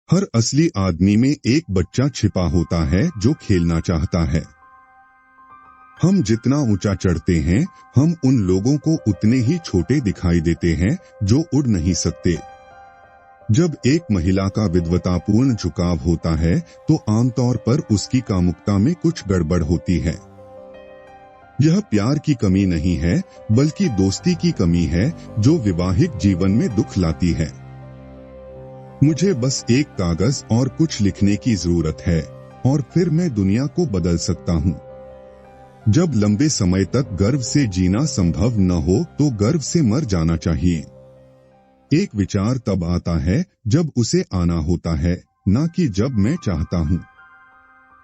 हर असली आदमी में एक बच्चा छिपा होता है जो खेलना चाहता है। हम जितना ऊंचा चढ़ते हैं, हम उन लोगों को उतने ही छोटे दिखाई देते हैं जो उड़ नहीं सकते। जब एक महिला का विद्वतापूर्ण झुकाव होता है तो आमतौर पर उसकी कामुकता में कुछ गड़बड़ होती है। यह प्यार की कमी नहीं है, बल्कि दोस्ती की कमी है जो वैवाहिक जीवन में दुख लाती है। मुझे बस एक कागज और कुछ लिखने की जरूरत है और फिर मैं दुनिया को बदल सकता हूँ। जब लंबे समय तक गर्व से जीना संभव न हो तो गर्व से मर जाना चाहिए। एक विचार तब आता है जब उसे आना होता है, न कि जब मैं चाहता हूँ।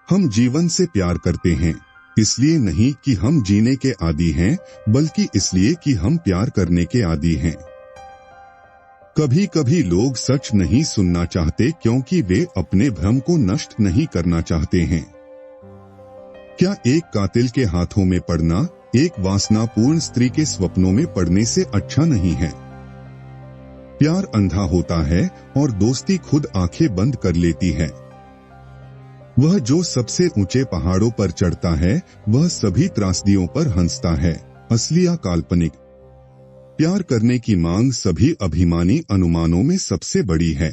हम जीवन से प्यार करते हैं, इसलिए नहीं कि हम जीने के आदी हैं, बल्कि इसलिए कि हम प्यार करने के आदी हैं। कभी कभी लोग सच नहीं सुनना चाहते क्योंकि वे अपने भ्रम को नष्ट नहीं करना चाहते हैं। क्या एक कातिल के हाथों में पड़ना एक वासनापूर्ण स्त्री के स्वप्नों में पड़ने से अच्छा नहीं है? प्यार अंधा होता है और दोस्ती खुद आंखें बंद कर लेती है। वह जो सबसे ऊंचे पहाड़ों पर चढ़ता है, वह सभी त्रासदियों पर हंसता है, असली या काल्पनिक। प्यार करने की मांग सभी अभिमानी अनुमानों में सबसे बड़ी है।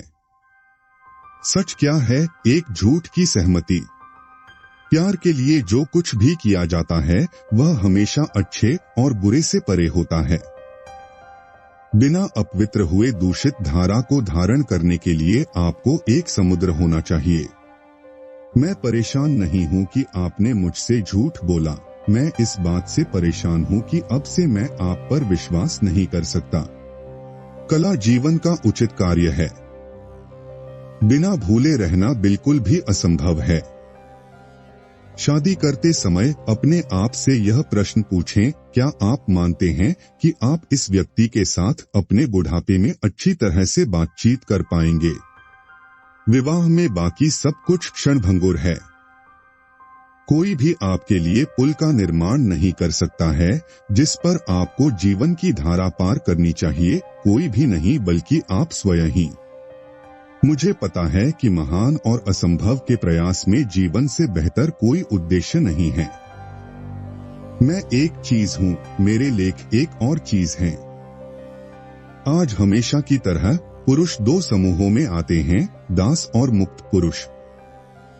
सच क्या है? एक झूठ की सहमति। प्यार के लिए जो कुछ भी किया जाता है वह हमेशा अच्छे और बुरे से परे होता है। बिना अपवित्र हुए दूषित धारा को धारण करने के लिए आपको एक समुद्र होना चाहिए। मैं परेशान नहीं हूं कि आपने मुझसे झूठ बोला। मैं इस बात से परेशान हूं कि अब से मैं आप पर विश्वास नहीं कर सकता। कला जीवन का उचित कार्य है। बिना भूले रहना बिल्कुल भी असंभव है। शादी करते समय अपने आप से यह प्रश्न पूछें, क्या आप मानते हैं कि आप इस व्यक्ति के साथ अपने बुढ़ापे में अच्छी तरह से बातचीत कर पाएंगे? विवाह में बाकी सब कुछ क्षणभंगुर है। कोई भी आपके लिए पुल का निर्माण नहीं कर सकता है जिस पर आपको जीवन की धारा पार करनी चाहिए। कोई भी नहीं, बल्कि आप स्वयं ही। मुझे पता है कि महान और असंभव के प्रयास में जीवन से बेहतर कोई उद्देश्य नहीं है। मैं एक चीज हूँ, मेरे लेख एक और चीज हैं। आज हमेशा की तरह पुरुष दो समूहों में आते हैं, दास और मुक्त पुरुष।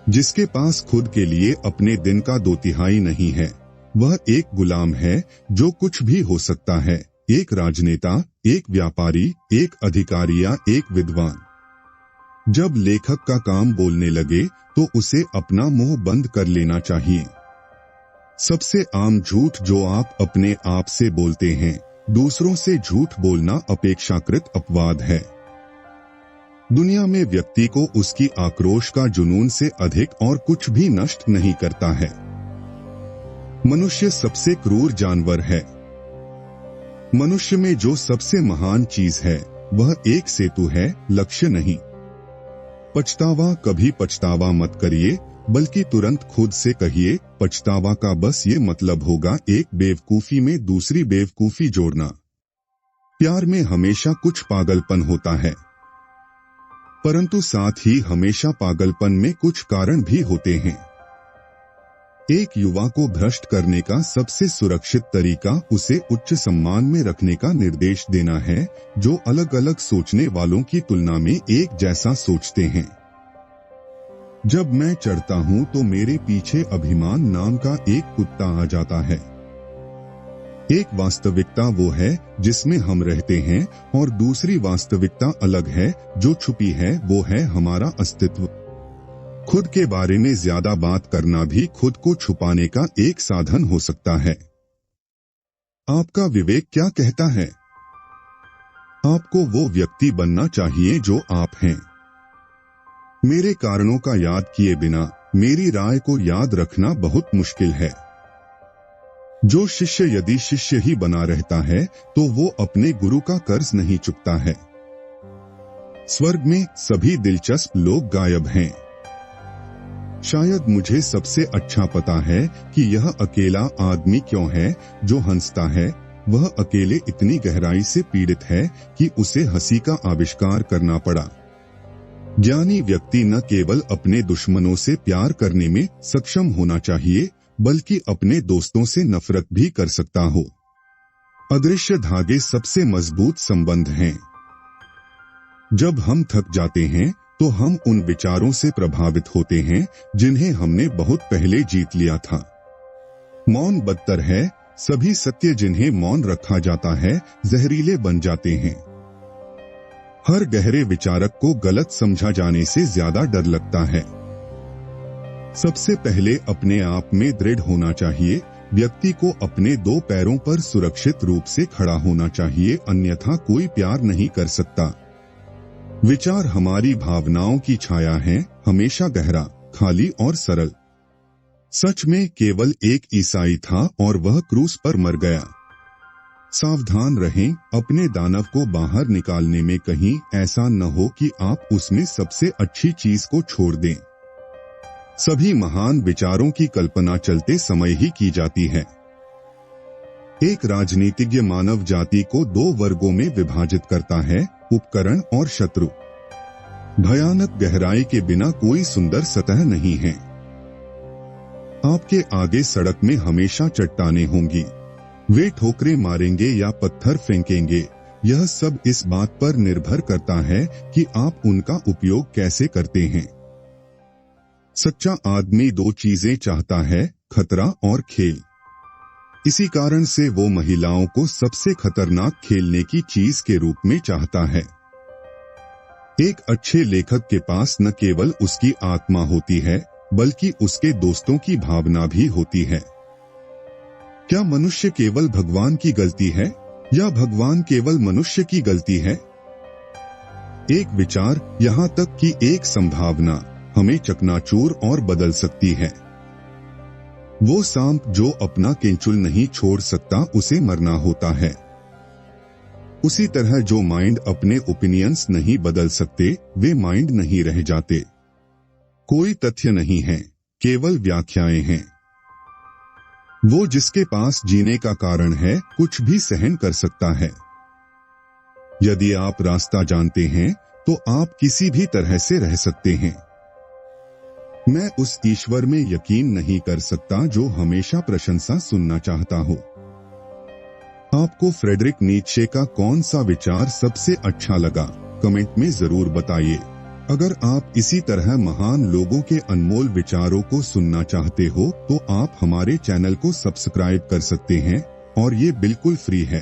जिसके पास खुद के लिए अपने दिन का 2/3 नहीं है, वह एक गुलाम है जो कुछ भी हो सकता है। एक राजनेता, एक व्यापारी, एक अधिकारी या एक विद्वान। जब लेखक का काम बोलने लगे तो उसे अपना मुंह बंद कर लेना चाहिए। सबसे आम झूठ जो आप अपने आप से बोलते हैं, दूसरों से झूठ बोलना अपेक्षाकृत अपवाद है। दुनिया में व्यक्ति को उसकी आक्रोश का जुनून से अधिक और कुछ भी नष्ट नहीं करता है। मनुष्य सबसे क्रूर जानवर है। मनुष्य में जो सबसे महान चीज है वह एक सेतु है, लक्ष्य नहीं। पछतावा, कभी पछतावा मत करिए, बल्कि तुरंत खुद से कहिए, पछतावा का बस ये मतलब होगा एक बेवकूफी में दूसरी बेवकूफी जोड़ना। प्यार में हमेशा कुछ पागलपन होता है, परंतु साथ ही हमेशा पागलपन में कुछ कारण भी होते हैं। एक युवा को भ्रष्ट करने का सबसे सुरक्षित तरीका उसे उच्च सम्मान में रखने का निर्देश देना है, जो अलग अलग सोचने वालों की तुलना में एक जैसा सोचते हैं। जब मैं चढ़ता हूँ तो मेरे पीछे अभिमान नाम का एक कुत्ता आ जाता है। एक वास्तविकता वो है जिसमें हम रहते हैं और दूसरी वास्तविकता अलग है जो छुपी है, वो है हमारा अस्तित्व। खुद के बारे में ज्यादा बात करना भी खुद को छुपाने का एक साधन हो सकता है। आपका विवेक क्या कहता है? आपको वो व्यक्ति बनना चाहिए जो आप हैं। मेरे कारणों का याद किए बिना मेरी राय को याद रखना बहुत मुश्किल है। जो शिष्य यदि शिष्य ही बना रहता है तो वो अपने गुरु का कर्ज नहीं चुकता है। स्वर्ग में सभी दिलचस्प लोग गायब हैं। शायद मुझे सबसे अच्छा पता है कि यह अकेला आदमी क्यों है जो हंसता है। वह अकेले इतनी गहराई से पीड़ित है कि उसे हंसी का आविष्कार करना पड़ा। ज्ञानी व्यक्ति न केवल अपने दुश्मनों से प्यार करने में सक्षम होना चाहिए, बल्कि अपने दोस्तों से नफरत भी कर सकता हो। अदृश्य धागे सबसे मजबूत संबंध हैं। जब हम थक जाते हैं तो हम उन विचारों से प्रभावित होते हैं जिन्हें हमने बहुत पहले जीत लिया था। मौन बदतर है। सभी सत्य जिन्हें मौन रखा जाता है जहरीले बन जाते हैं। हर गहरे विचारक को गलत समझा जाने से ज्यादा डर लगता है। सबसे पहले अपने आप में दृढ़ होना चाहिए। व्यक्ति को अपने 2 पैरों पर सुरक्षित रूप से खड़ा होना चाहिए, अन्यथा कोई प्यार नहीं कर सकता। विचार हमारी भावनाओं की छाया है, हमेशा गहरा, खाली और सरल। सच में केवल एक ईसाई था और वह क्रूस पर मर गया। सावधान रहें, अपने दानव को बाहर निकालने में कहीं ऐसा न हो कि आप उसमें सबसे अच्छी चीज को छोड़ दें। सभी महान विचारों की कल्पना चलते समय ही की जाती है। एक राजनीतिज्ञ मानव जाति को 2 वर्गों में विभाजित करता है, उपकरण और शत्रु। भयानक गहराई के बिना कोई सुंदर सतह नहीं है। आपके आगे सड़क में हमेशा चट्टानें होंगी। वे ठोकरें मारेंगे या पत्थर फेंकेंगे। यह सब इस बात पर निर्भर करता है कि आप उनका उपयोग कैसे करते हैं। सच्चा आदमी 2 चीजें चाहता है, खतरा और खेल। इसी कारण से वो महिलाओं को सबसे खतरनाक खेलने की चीज के रूप में चाहता है। एक अच्छे लेखक के पास न केवल उसकी आत्मा होती है, बल्कि उसके दोस्तों की भावना भी होती है। क्या मनुष्य केवल भगवान की गलती है या भगवान केवल मनुष्य की गलती है? एक विचार, यहाँ तक कि एक संभावना हमें चकनाचूर और बदल सकती है। वो सांप जो अपना केंचुल नहीं छोड़ सकता, उसे मरना होता है। उसी तरह जो माइंड अपने ओपिनियंस नहीं बदल सकते, वे माइंड नहीं रह जाते। कोई तथ्य नहीं है, केवल व्याख्याएं हैं। वो जिसके पास जीने का कारण है, कुछ भी सहन कर सकता है। यदि आप रास्ता जानते हैं तो आप किसी भी तरह से रह सकते हैं। मैं उस ईश्वर में यकीन नहीं कर सकता जो हमेशा प्रशंसा सुनना चाहता हो। आपको फ्रेडरिक नीत्शे का कौन सा विचार सबसे अच्छा लगा? कमेंट में जरूर बताइए। अगर आप इसी तरह महान लोगों के अनमोल विचारों को सुनना चाहते हो तो आप हमारे चैनल को सब्सक्राइब कर सकते हैं और ये बिल्कुल फ्री है।